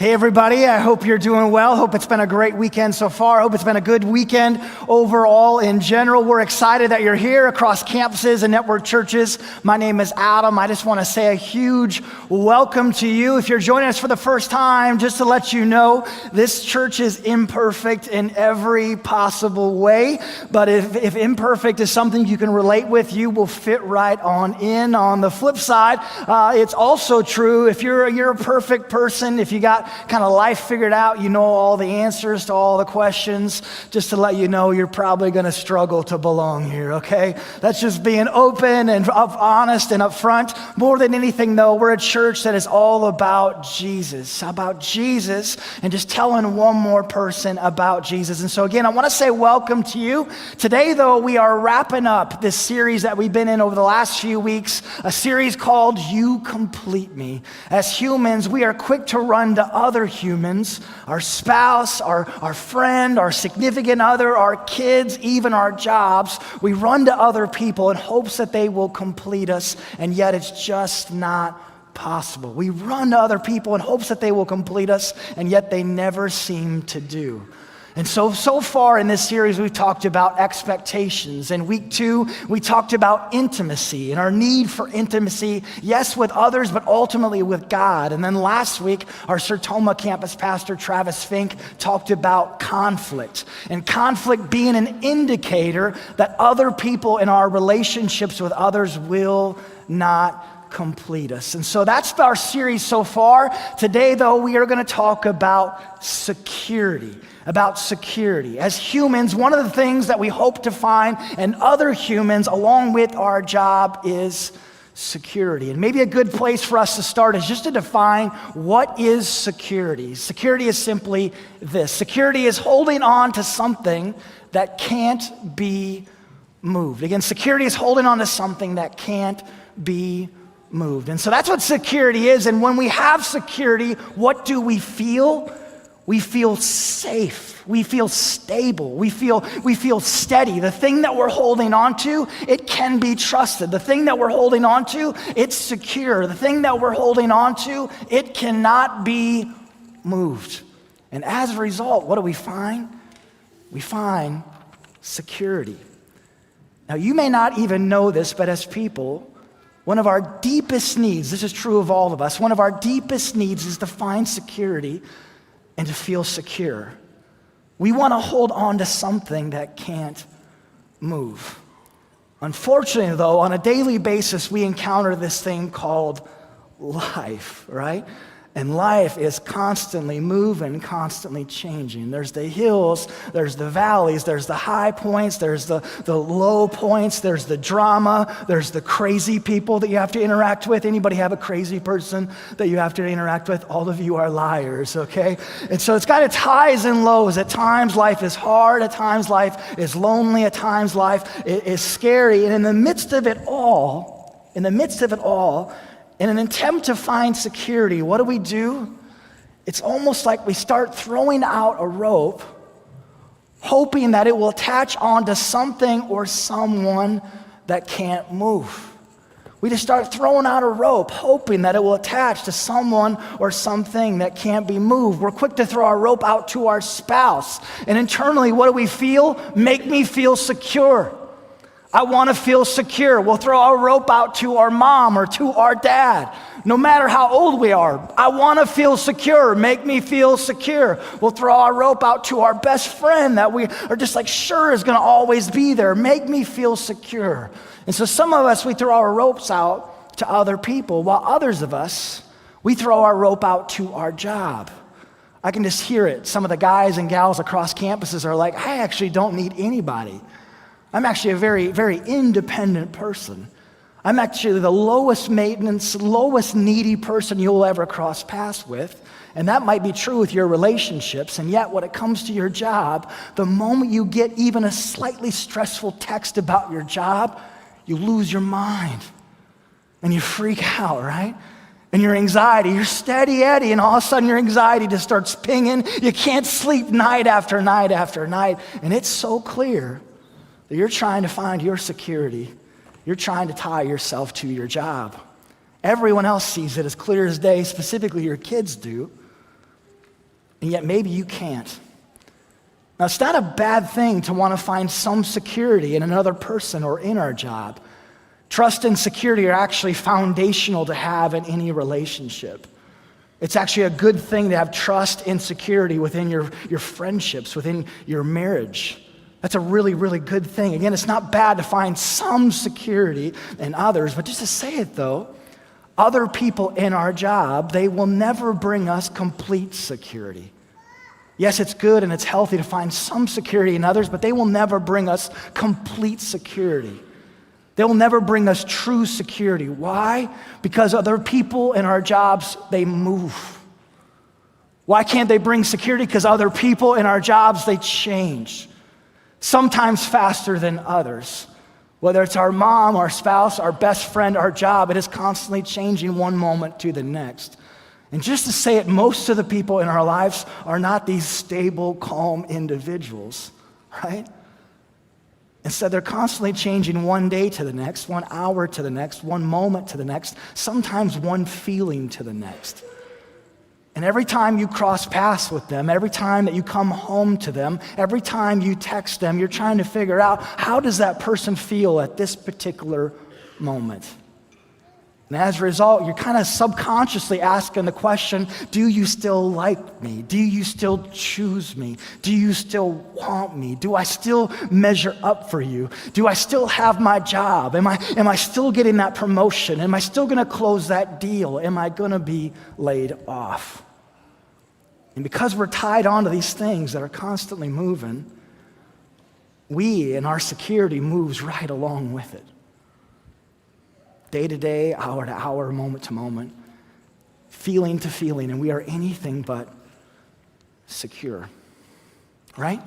Hey everybody, I hope you're doing well. Hope it's been a great weekend so far. Hope it's been a good weekend overall in general. We're excited that you're here across campuses and network churches. My name is Adam. I just want to say a huge welcome to you. If you're joining us for the first time, just to let you know, this church is imperfect in every possible way. But if imperfect is something you can relate with, you will fit right on in. On the flip side, it's also true if you're a perfect person, if you got kind of life figured out, you know all the answers to all the questions, just to let you know you're probably going to struggle to belong here, okay? That's just being open and honest and upfront. More than anything, though, we're a church that is all about Jesus and just telling one more person about Jesus. And so again, I want to say welcome to you. Today, though, we are wrapping up this series that we've been in over the last few weeks, a series called You Complete Me. As humans, we are quick to run to other humans, our spouse, our friend, our significant other, our kids, even our jobs. We run to other people in hopes that they will complete us, and yet it's just not possible. We run to other people in hopes that they will complete us, and yet they never seem to do. And so far in this series, we've talked about expectations. In week 2, we talked about intimacy and our need for intimacy, yes, with others, but ultimately with God. And then last week, our Sertoma campus pastor, Travis Fink, talked about conflict. And conflict being an indicator that other people in our relationships with others will not complete us. And so that's our series so far. Today, though, we are going to talk about security. As humans, one of the things that we hope to find in other humans along with our job is security. And maybe a good place for us to start is just to define what is security. Security is simply this. Security is holding on to something that can't be moved. Again, security is holding on to something that can't be moved. And so that's what security is. And when we have security, what do we feel? We feel safe. We feel stable. We feel steady. The thing that we're holding on to, it can be trusted. The thing that we're holding on to, it's secure. The thing that we're holding on to, it cannot be moved. And as a result, what do we find? We find security. Now, you may not even know this, but as people, one of our deepest needs, this is true of all of us, one of our deepest needs is to find security and to feel secure. We want to hold on to something that can't move. Unfortunately, though, on a daily basis, we encounter this thing called life, right? And life is constantly moving, constantly changing. There's the hills, there's the valleys, there's the high points, there's the low points, there's the drama, there's the crazy people that you have to interact with. Anybody have a crazy person that you have to interact with? All of you are liars, okay? And so it's got its highs and lows. At times life is hard, at times life is lonely, at times life is scary. And in the midst of it all, in an attempt to find security, what do? It's almost like we start throwing out a rope, hoping that it will attach onto something or someone that can't move. We just start throwing out a rope, hoping that it will attach to someone or something that can't be moved. We're quick to throw our rope out to our spouse. And internally, what do we feel? Make me feel secure. I want to feel secure. We'll throw our rope out to our mom or to our dad. No matter how old we are, I want to feel secure. Make me feel secure. We'll throw our rope out to our best friend that we are just like sure is going to always be there. Make me feel secure. And so some of us, we throw our ropes out to other people, while others of us, we throw our rope out to our job. I can just hear it. Some of the guys and gals across campuses are like, I actually don't need anybody. I'm actually a very, very independent person. I'm actually the lowest maintenance, lowest needy person you'll ever cross paths with. And that might be true with your relationships. And yet when it comes to your job, the moment you get even a slightly stressful text about your job, you lose your mind and you freak out, right? And your anxiety, you're steady Eddie, and all of a sudden your anxiety just starts pinging. You can't sleep night after night after night. And it's so clear that you're trying to find your security. You're trying to tie yourself to your job. Everyone else sees it as clear as day, specifically your kids do. and yet maybe you can't. Now, it's not a bad thing to want to find some security in another person or in our job. Trust and security are actually foundational to have in any relationship. It's actually a good thing to have trust and security within your friendships, within your marriage. That's a really, really good thing. Again, it's not bad to find some security in others, but just to say it though, other people in our job, they will never bring us complete security. Yes, it's good and it's healthy to find some security in others, but they will never bring us complete security. They will never bring us true security. Why? Because other people in our jobs, they move. Why can't they bring security? Because other people in our jobs, they change. Sometimes faster than others. Whether it's our mom, our spouse, our best friend, our job, it is constantly changing one moment to the next. And just to say it, most of the people in our lives are not these stable, calm individuals, right? Instead, they're constantly changing one day to the next, 1 hour to the next, one moment to the next, sometimes one feeling to the next. And every time you cross paths with them, every time that you come home to them, every time you text them, you're trying to figure out, how does that person feel at this particular moment? And as a result, you're kind of subconsciously asking the question, do you still like me? Do you still choose me? Do you still want me? Do I still measure up for you? Do I still have my job? Am I still getting that promotion? Am I still going to close that deal? Am I going to be laid off? And because we're tied onto these things that are constantly moving, we and our security moves right along with it. Day to day, hour to hour, moment to moment, feeling to feeling, and we are anything but secure, right?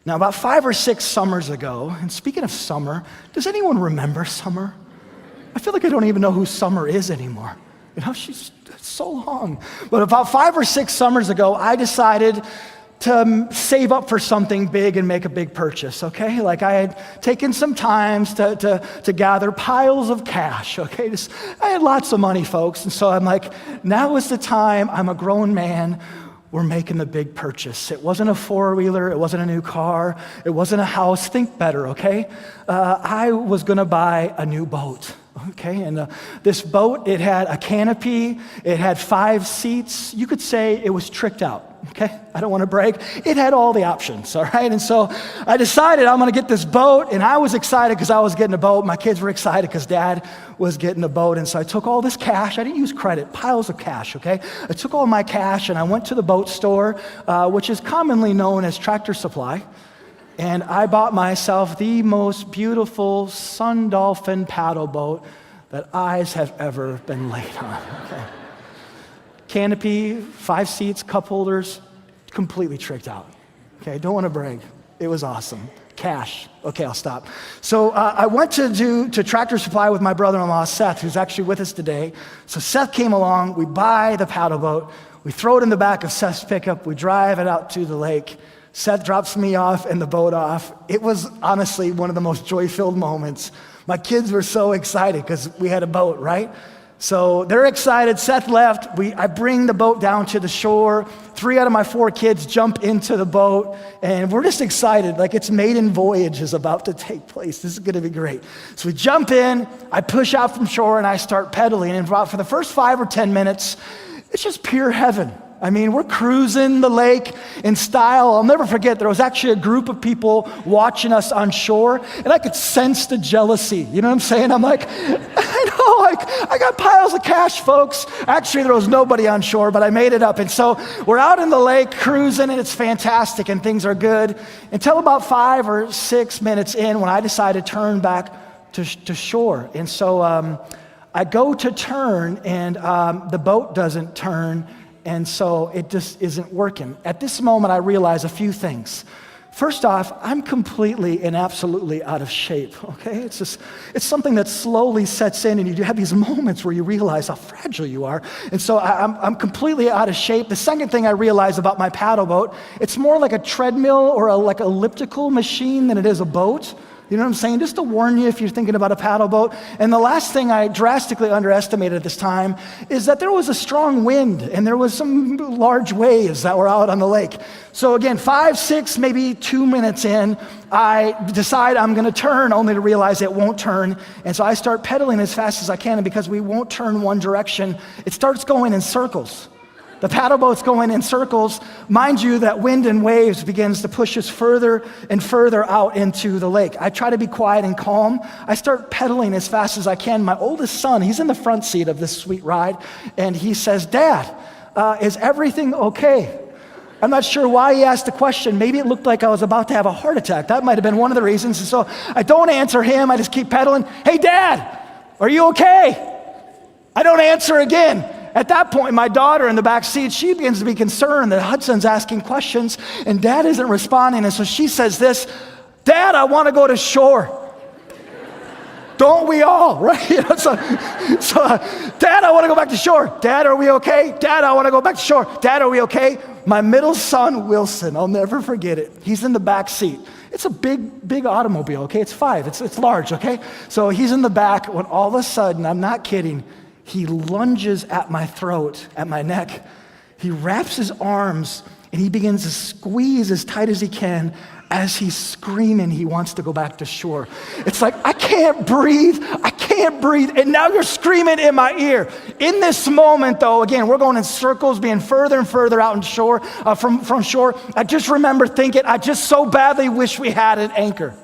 Now, about 5 or 6 summers ago, and speaking of summer, does anyone remember summer? I feel like I don't even know who Summer is anymore. You know, she's so long. But about 5 or 6 summers ago, I decided to save up for something big and make a big purchase, okay? Like I had taken some time to gather piles of cash, okay? I had lots of money, folks, and so I'm like, now is the time. I'm a grown man. We're making the big purchase. It wasn't a 4-wheeler. It wasn't a new car. It wasn't a house. Think better, okay? I was going to buy a new boat. Okay, and this boat, it had a canopy, it had 5 seats. You could say it was tricked out, okay? I don't want to brag. It had all the options, all right? And so I decided I'm going to get this boat, and I was excited because I was getting a boat. My kids were excited because Dad was getting a boat, and so I took all this cash. I didn't use credit, piles of cash, okay? I took all my cash, and I went to the boat store, which is commonly known as Tractor Supply, and I bought myself the most beautiful Sun Dolphin paddle boat that eyes have ever been laid on. Okay. Canopy, 5 seats, cup holders, completely tricked out. Okay, don't want to brag. It was awesome. Cash. Okay, I'll stop. So I went to Tractor Supply with my brother-in-law, Seth, who's actually with us today. So Seth came along. We buy the paddle boat. We throw it in the back of Seth's pickup. We drive it out to the lake. Seth drops me off and the boat off. It was honestly one of the most joy-filled moments. My kids were so excited because we had a boat, right? So they're excited. Seth left. I bring the boat down to the shore. 3 out of my 4 kids jump into the boat, and we're just excited. Like it's maiden voyage is about to take place. This is going to be great. So we jump in. I push out from shore, and I start pedaling. And for the first 5 or 10 minutes, it's just pure heaven. I mean, we're cruising the lake in style. I'll never forget, there was actually a group of people watching us on shore, and I could sense the jealousy. You know what I'm saying? I'm like, I got piles of cash, folks. Actually, there was nobody on shore, but I made it up. And so we're out in the lake cruising, and it's fantastic, and things are good until about 5 or 6 minutes in when I decided to turn back to shore. And so I go to turn, and the boat doesn't turn. And so it just isn't working. At this moment, I realize a few things. First off, I'm completely and absolutely out of shape, okay? It's something that slowly sets in, and you have these moments where you realize how fragile you are. And so I'm completely out of shape. The second thing I realize about my paddle boat, it's more like a treadmill or like elliptical machine than it is a boat. You know what I'm saying? Just to warn you if you're thinking about a paddle boat. And the last thing I drastically underestimated at this time is that there was a strong wind and there was some large waves that were out on the lake. So again, 5, 6, maybe 2 minutes in, I decide I'm gonna turn only to realize it won't turn. And so I start pedaling as fast as I can, and because we won't turn one direction, it starts going in circles. The paddle boat's going in circles. Mind you, that wind and waves begins to push us further and further out into the lake. I try to be quiet and calm. I start pedaling as fast as I can. My oldest son, he's in the front seat of this sweet ride, and he says, "Dad, is everything okay?" I'm not sure why he asked the question. Maybe it looked like I was about to have a heart attack. That might have been one of the reasons. And so I don't answer him. I just keep pedaling. "Hey, Dad, are you okay?" I don't answer again. At that point, my daughter in the back seat, she begins to be concerned that Hudson's asking questions and Dad isn't responding. And so she says this, "Dad, I want to go to shore." Don't we all, right? Dad, I want to go back to shore. Dad, are we okay? Dad, I want to go back to shore. Dad, are we okay? My middle son, Wilson, I'll never forget it. He's in the back seat. It's a big automobile, okay? It's 5, it's large, okay? So he's in the back when all of a sudden, I'm not kidding, he lunges at my throat, at my neck. He wraps his arms and he begins to squeeze as tight as he can as he's screaming he wants to go back to shore. It's like, I can't breathe. And now you're screaming in my ear. In this moment though, again, we're going in circles, being further and further out in shore, from shore. I just remember thinking, I just so badly wish we had an anchor.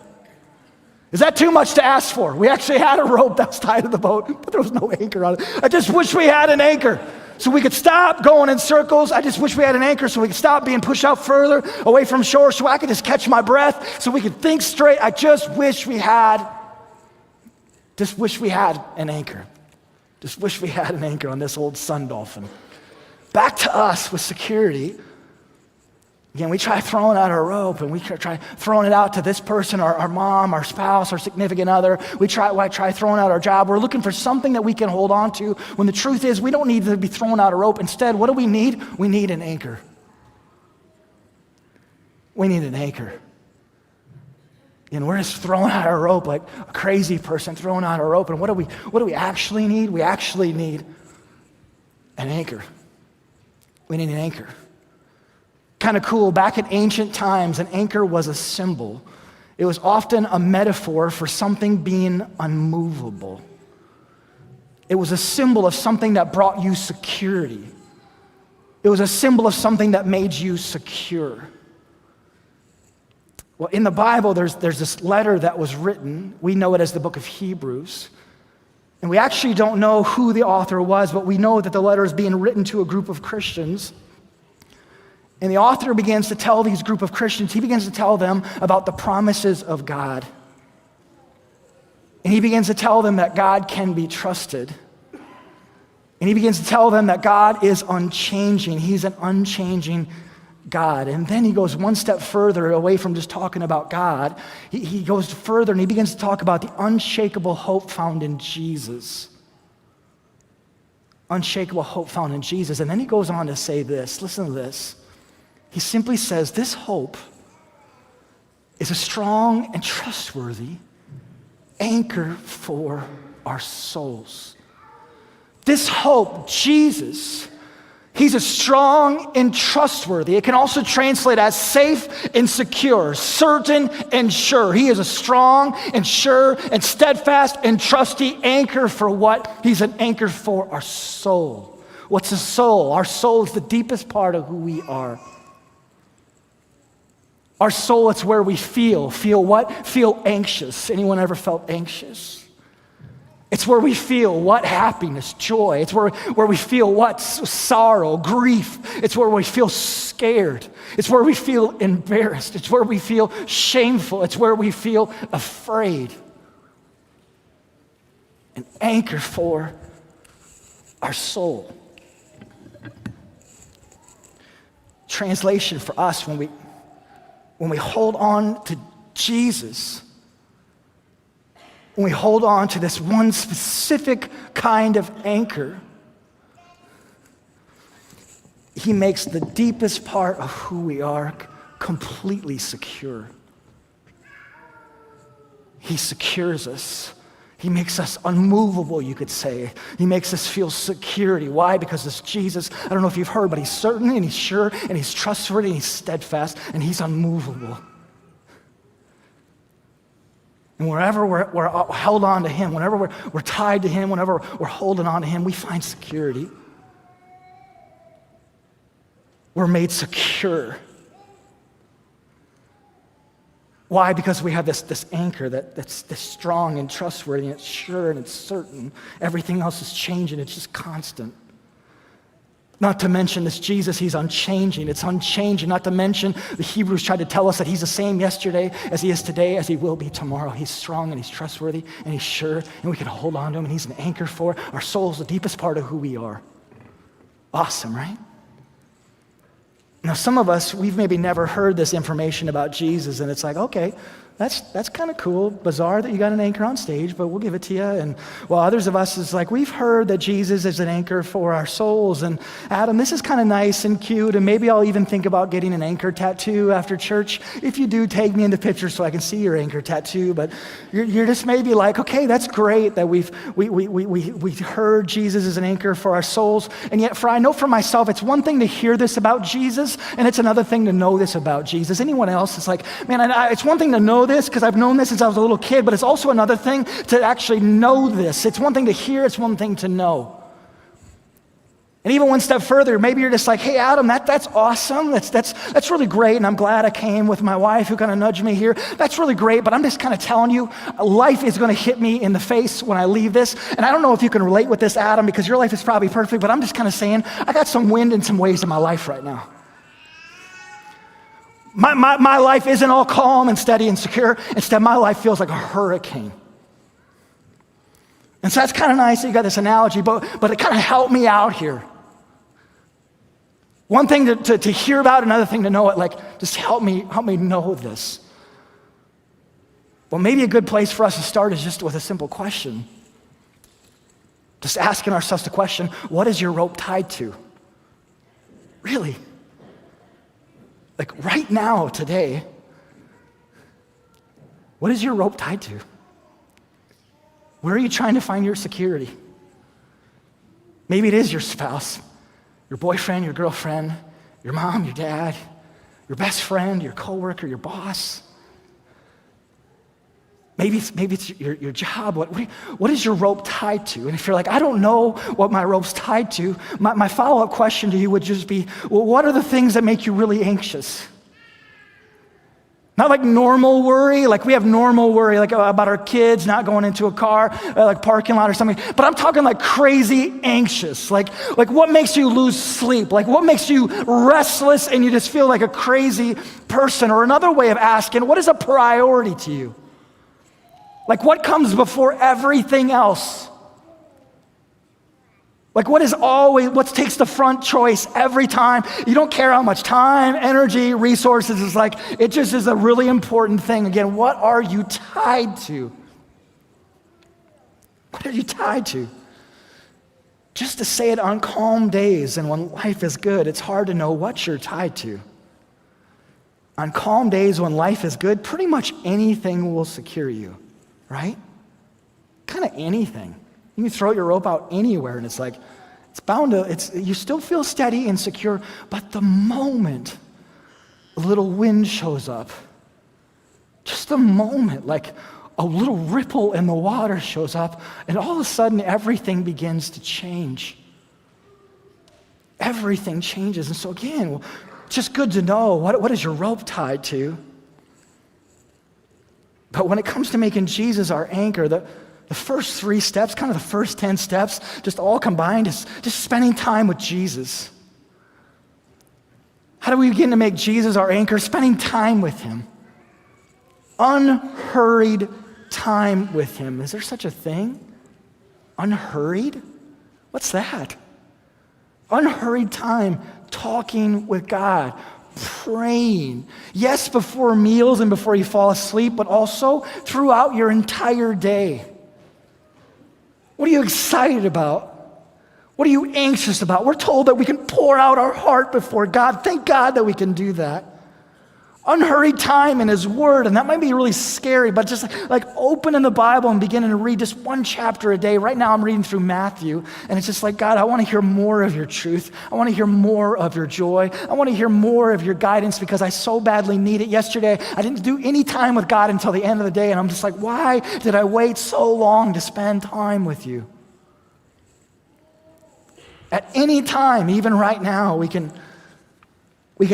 Is that too much to ask for? We actually had a rope that was tied to the boat, but there was no anchor on it. I just wish we had an anchor so we could stop going in circles. I just wish we had an anchor so we could stop being pushed out further away from shore so I could just catch my breath, so we could think straight. I just wish we had an anchor. Just wish we had an anchor on this old Sun Dolphin. Back to us with security. Again, we try throwing out our rope and we try throwing it out to this person, our mom, our spouse, our significant other. We try throwing out our job. We're looking for something that we can hold on to when the truth is we don't need to be throwing out a rope. Instead, what do we need? We need an anchor. We need an anchor. And we're just throwing out our rope like a crazy person throwing out our rope. And what do we actually need? We actually need an anchor. We need an anchor. Kind of cool, back in ancient times, an anchor was a symbol. It was often a metaphor for something being unmovable. It was a symbol of something that brought you security. It was a symbol of something that made you secure. Well, in the Bible, there's this letter that was written. We know it as the book of Hebrews. And we actually don't know who the author was, but we know that the letter is being written to a group of Christians. And the author begins to tell these group of Christians, he begins to tell them about the promises of God. And he begins to tell them that God can be trusted. And he begins to tell them that God is unchanging. He's an unchanging God. And then he goes one step further away from just talking about God. He goes further and he begins to talk about the unshakable hope found in Jesus. Unshakable hope found in Jesus. And then he goes on to say this, listen to this. He simply says, this hope is a strong and trustworthy anchor for our souls. This hope, Jesus, he's a strong and trustworthy. It can also translate as safe and secure, certain and sure. He is a strong and sure and steadfast and trusty anchor for what? He's an anchor for our soul. What's a soul? Our soul is the deepest part of who we are. Our soul, it's where we feel. Feel what? Feel anxious. Anyone ever felt anxious? It's where we feel what? Happiness, joy. It's where we feel what? Sorrow, grief. It's where we feel scared. It's where we feel embarrassed. It's where we feel shameful. It's where we feel afraid. An anchor for our soul. Translation for us when we hold on to Jesus, when we hold on to this one specific kind of anchor, he makes the deepest part of who we are completely secure. He secures us. He makes us unmovable, you could say. He makes us feel security. Why? Because this Jesus, I don't know if you've heard, but he's certain and he's sure and he's trustworthy and he's steadfast and he's unmovable. And wherever we're held on to him, whenever we're tied to him, whenever we're holding on to him, we find security. We're made secure. Why? Because we have this anchor that's strong and trustworthy, and it's sure and it's certain. Everything else is changing. It's just constant. Not to mention this Jesus, he's unchanging. It's unchanging. Not to mention the Hebrews tried to tell us that he's the same yesterday as he is today, as he will be tomorrow. He's strong and he's trustworthy and he's sure, and we can hold on to him, and he's an anchor for our souls, the deepest part of who we are. Awesome, right? Now, some of us, we've maybe never heard this information about Jesus, and it's like, okay, that's kind of cool, bizarre that you got an anchor on stage, but we'll give it to you. And while others of us is like, we've heard that Jesus is an anchor for our souls. And Adam, this is kind of nice and cute, and maybe I'll even think about getting an anchor tattoo after church. If you do, tag me into pictures so I can see your anchor tattoo. But you're just maybe like, okay, that's great that we heard Jesus is an anchor for our souls. And yet, I know for myself, it's one thing to hear this about Jesus, and it's another thing to know this about Jesus. Anyone else? It's like, man, it's one thing to know this because I've known this since I was a little kid, but it's also another thing to actually know this. It's one thing to hear, it's one thing to know. And even one step further, maybe you're just like, hey, Adam, that's awesome. That's really great, and I'm glad I came with my wife who kind of nudged me here. That's really great, but I'm just kind of telling you, life is going to hit me in the face when I leave this. And I don't know if you can relate with this, Adam, because your life is probably perfect, but I'm just kind of saying, I got some wind in some waves in my life right now. My life isn't all calm and steady and secure. Instead, my life feels like a hurricane. And so that's kind of nice that you got this analogy, but it kind of helped me out here. One thing to hear about, another thing to know it, like just help me know this. Well, maybe a good place for us to start is just with a simple question. Just asking ourselves the question, what is your rope tied to? Really? Like right now, today, what is your rope tied to? Where are you trying to find your security? Maybe it is your spouse, your boyfriend, your girlfriend, your mom, your dad, your best friend, your coworker, your boss. Maybe it's your job. What is your rope tied to? And if you're like, I don't know what my rope's tied to, my follow-up question to you would just be, well, what are the things that make you really anxious? Not like normal worry, like we have normal worry, like about our kids not going into a car, like parking lot or something. But I'm talking like crazy anxious, like what makes you lose sleep? Like what makes you restless and you just feel like a crazy person? Or another way of asking, what is a priority to you? Like what comes before everything else? Like what takes the front choice every time? You don't care how much time, energy, resources is like, it just is a really important thing. Again, what are you tied to? What are you tied to? Just to say it on calm days and when life is good, it's hard to know what you're tied to. On calm days when life is good, pretty much anything will secure you. Right? Kind of anything. You can throw your rope out anywhere and it's like, you still feel steady and secure, but the moment a little wind shows up, just a moment, like a little ripple in the water shows up, and all of a sudden everything begins to change. Everything changes. And so again, just good to know, what is your rope tied to? But when it comes to making Jesus our anchor, the first 3 steps, kind of the first 10 steps, just all combined, is just spending time with Jesus. How do we begin to make Jesus our anchor? Spending time with him. Unhurried time with him. Is there such a thing? Unhurried? What's that? Unhurried time talking with God. Praying. Yes, before meals and before you fall asleep, but also throughout your entire day. What are you excited about? What are you anxious about? We're told that we can pour out our heart before God. Thank God that we can do that. unhurried time in his word. And that might be really scary, but just like open in the Bible and beginning to read just one chapter a day. Right now I'm reading through Matthew, and it's just like, God, I want to hear more of your truth. I want to hear more of your joy. I want to hear more of your guidance because I so badly need it. Yesterday, I didn't do any time with God until the end of the day, and I'm just like, why did I wait so long to spend time with you? At any time, even right now, we can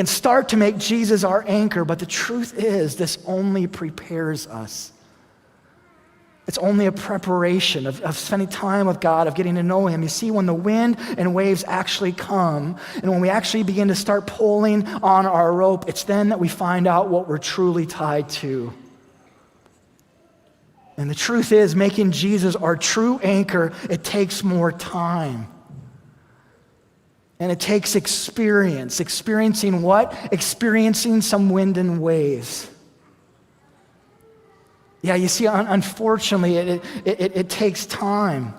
start to make Jesus our anchor, but the truth is this only prepares us. It's only a preparation of spending time with God, of getting to know him. You see, when the wind and waves actually come, and when we actually begin to start pulling on our rope, it's then that we find out what we're truly tied to. And the truth is, making Jesus our true anchor, it takes more time. And it takes experience. Experiencing what? Experiencing some wind and waves. Yeah, you see, unfortunately, it takes time.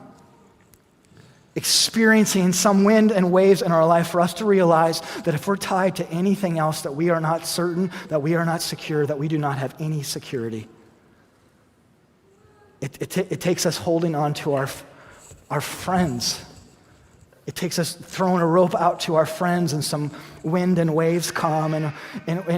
Experiencing some wind and waves in our life for us to realize that if we're tied to anything else, that we are not certain, that we are not secure, that we do not have any security. It takes us holding on to our friends. It takes us throwing a rope out to our friends, and some wind and waves come, and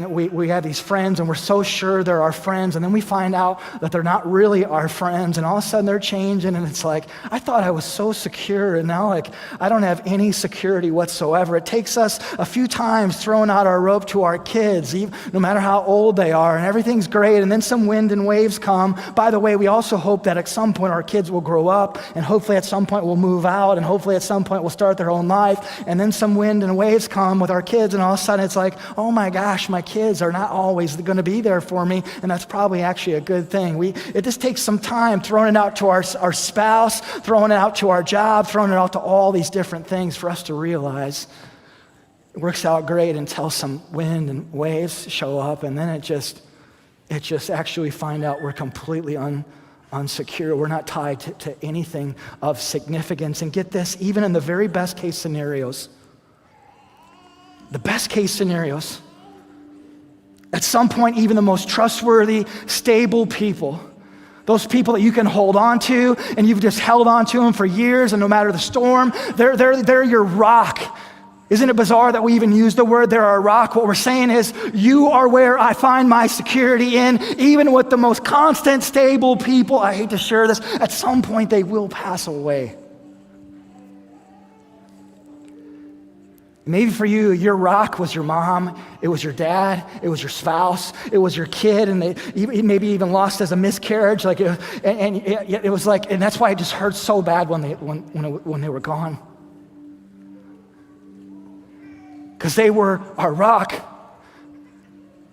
we have these friends, and we're so sure they're our friends, and then we find out that they're not really our friends, and all of a sudden they're changing, and it's like, I thought I was so secure, and now like I don't have any security whatsoever. It takes us a few times throwing out our rope to our kids, no matter how old they are, and everything's great, and then some wind and waves come. By the way, we also hope that at some point our kids will grow up, and hopefully at some point we'll move out, and hopefully at some point we'll start their own life, and then some wind and waves come with our kids, and all of a sudden it's like, oh my gosh, my kids are not always going to be there for me, and that's probably actually a good thing. It just takes some time, throwing it out to our spouse, throwing it out to our job, throwing it out to all these different things for us to realize it works out great until some wind and waves show up, and then it just actually find out we're completely unsecure. We're not tied to anything of significance. And get this, even in the very best case scenarios, at some point, even the most trustworthy, stable people, those people that you can hold on to, and you've just held on to them for years, and no matter the storm, they're your rock. Isn't it bizarre that we even use the word they're our rock? What we're saying is, you are where I find my security in, even with the most constant, stable people. I hate to share this. At some point, they will pass away. Maybe for you, your rock was your mom, it was your dad, it was your spouse, it was your kid, and they maybe even lost as a miscarriage. And it was like, and that's why it just hurt so bad when they were gone. Because they were our rock.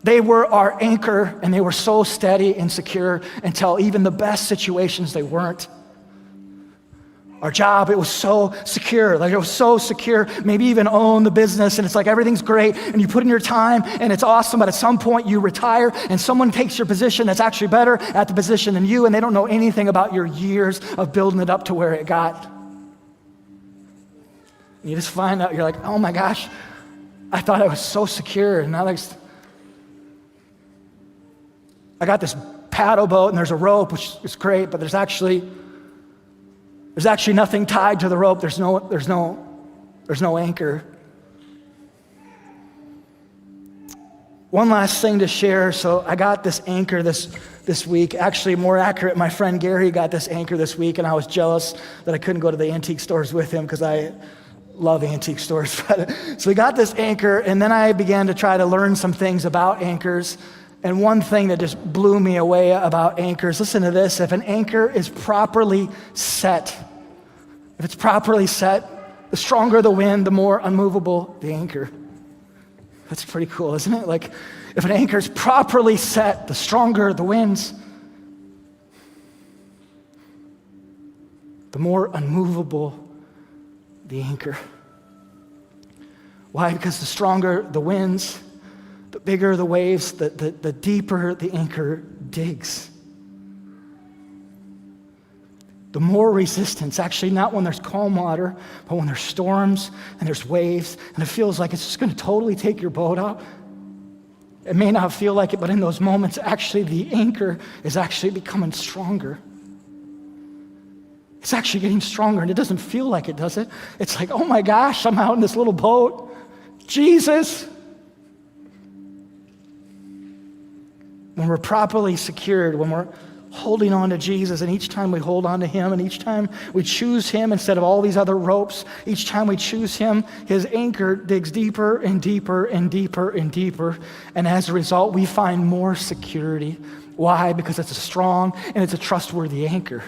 They were our anchor, and they were so steady and secure until even the best situations they weren't. Our job, it was so secure. Like, it was so secure. Maybe even own the business, and it's like everything's great, and you put in your time, and it's awesome, but at some point you retire, and someone takes your position that's actually better at the position than you, and they don't know anything about your years of building it up to where it got. And you just find out, you're like, oh my gosh, I thought I was so secure, and now I got this paddle boat, and there's a rope, which is great, but there's actually nothing tied to the rope. There's no anchor. One last thing to share. So I got this anchor this week. Actually, more accurate, my friend Gary got this anchor this week, and I was jealous that I couldn't go to the antique stores with him because I love antique stores. So we got this anchor, and then I began to try to learn some things about anchors. And one thing that just blew me away about anchors, listen to this, if an anchor is properly set, the stronger the wind, the more unmovable the anchor. That's pretty cool, isn't it? Like, if an anchor is properly set, the stronger the winds, the more unmovable the anchor. Why? Because the stronger the winds, the bigger the waves, the deeper the anchor digs. The more resistance, actually not when there's calm water, but when there's storms and there's waves, and it feels like it's just going to totally take your boat out. It may not feel like it, but in those moments, actually the anchor is actually becoming stronger. It's actually getting stronger, and it doesn't feel like it, does it? It's like, oh my gosh, I'm out in this little boat. Jesus. When we're properly secured, when we're holding on to Jesus, and each time we hold on to him, and each time we choose him instead of all these other ropes, each time we choose him, his anchor digs deeper and deeper and deeper and deeper, and as a result, we find more security. Why? Because it's a strong and it's a trustworthy anchor.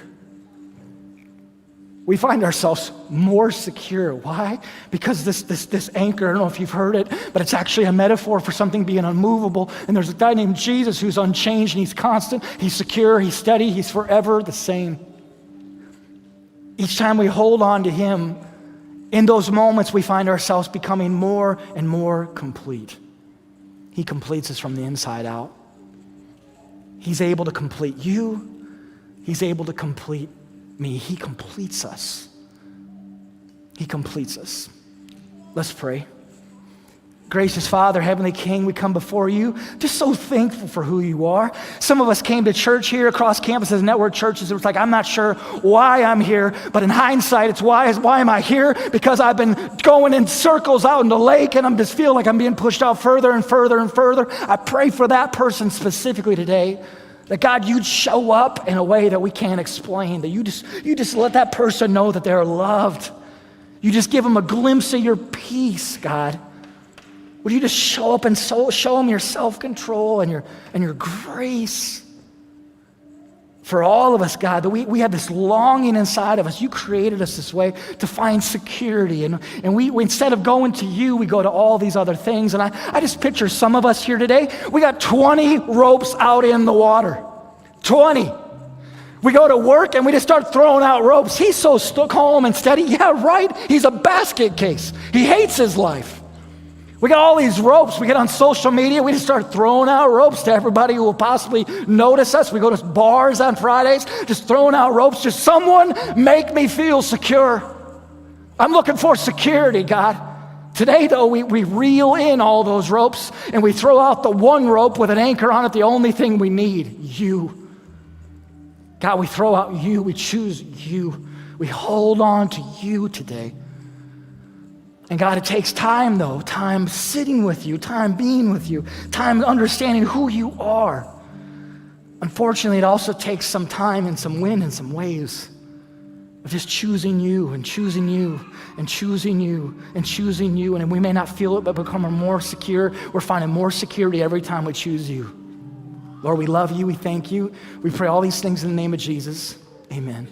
We find ourselves more secure. Why? Because this anchor, I don't know if you've heard it, but it's actually a metaphor for something being unmovable. And there's a guy named Jesus who's unchanged and he's constant, he's secure, he's steady, he's forever the same. Each time we hold on to him, in those moments we find ourselves becoming more and more complete. He completes us from the inside out. He's able to complete you. He's able to complete me. He completes us. He completes us. Let's pray. Gracious Father, Heavenly King, we come before you just so thankful for who you are. Some of us came to church here across campuses, network churches. It was like, I'm not sure why I'm here, but in hindsight, it's why am I here? Because I've been going in circles out in the lake and I'm just feel like I'm being pushed out further and further and further. I pray for that person specifically today. That God, you'd show up in a way that we can't explain, that you just let that person know that they're loved. You just give them a glimpse of your peace, God. Would you just show up and show them your self-control and your grace? For all of us, God, that we have this longing inside of us. You created us this way to find security. And we instead of going to you, we go to all these other things. And I just picture some of us here today, we got 20 ropes out in the water. 20. We go to work and we just start throwing out ropes. He's so calm and steady. Yeah, right. He's a basket case. He hates his life. We got all these ropes. We get on social media. We just start throwing out ropes to everybody who will possibly notice us. We go to bars on Fridays, just throwing out ropes. Just someone make me feel secure. I'm looking for security, God. Today, though, we reel in all those ropes and we throw out the one rope with an anchor on it, the only thing we need, you. God, we throw out you. We choose you. We hold on to you today. And God, it takes time though, time sitting with you, time being with you, time understanding who you are. Unfortunately, it also takes some time and some wind and some waves of just choosing you and choosing you and choosing you and choosing you. And we may not feel it, but become more secure. We're finding more security every time we choose you. Lord, we love you. We thank you. We pray all these things in the name of Jesus. Amen.